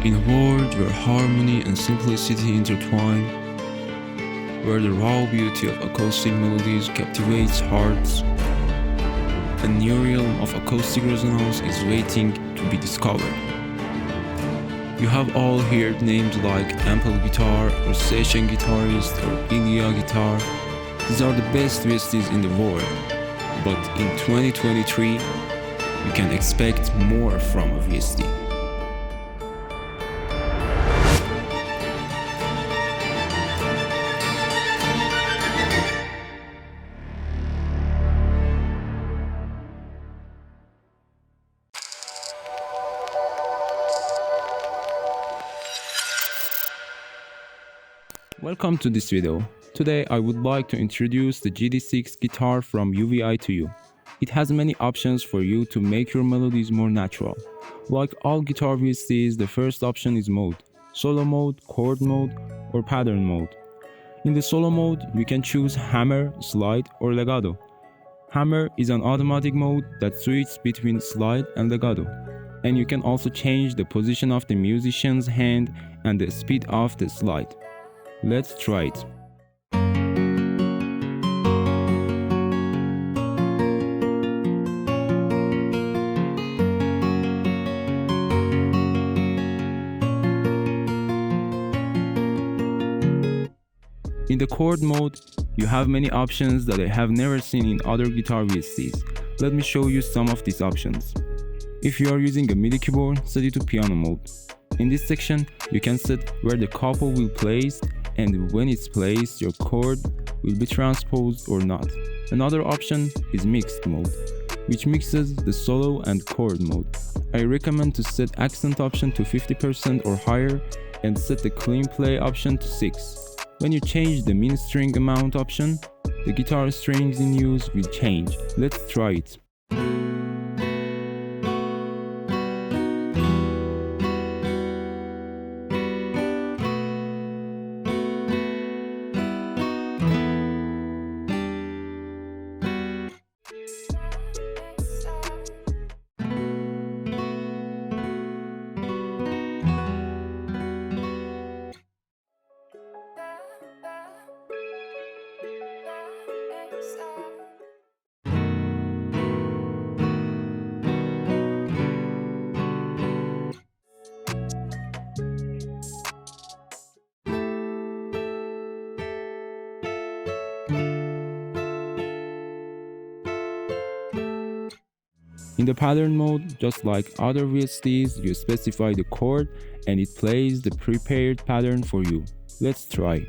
In a world where harmony and simplicity intertwine, where the raw beauty of acoustic melodies captivates hearts, a new realm of acoustic resonance is waiting to be discovered. You have all heard names like 𝗦𝗨𝗥𝗘𝗕 or session guitarist or 𝗦𝗨𝗥𝗕𝗕. These are the best VSTs in the world, but in 2023, you can expect more from a VST. Welcome to this video. Today I would like to introduce the GD6 guitar from UVI to you. It has many options for you to make your melodies more natural. Like all guitar VSTs, the first option is mode, solo mode, chord mode, or pattern mode. In the solo mode, you can choose hammer, slide, or legato. Hammer is an automatic mode that switches between slide and legato. And you can also change the position of the musician's hand and the speed of the slide. Let's try it. In the chord mode, you have many options that I have never seen in other guitar VSTs. Let me show you some of these options. If you are using a MIDI keyboard, set it to piano mode. In this section, you can set where the couple will place, and when it's placed, your chord will be transposed or not. Another option is mixed mode, which mixes the solo and chord mode. I recommend to set accent option to 50% or higher and set the clean play option to 6. When you change the min string amount option, the guitar strings in use will change. Let's try it. In the pattern mode, just like other VSTs, you specify the chord and it plays the prepared pattern for you. Let's try.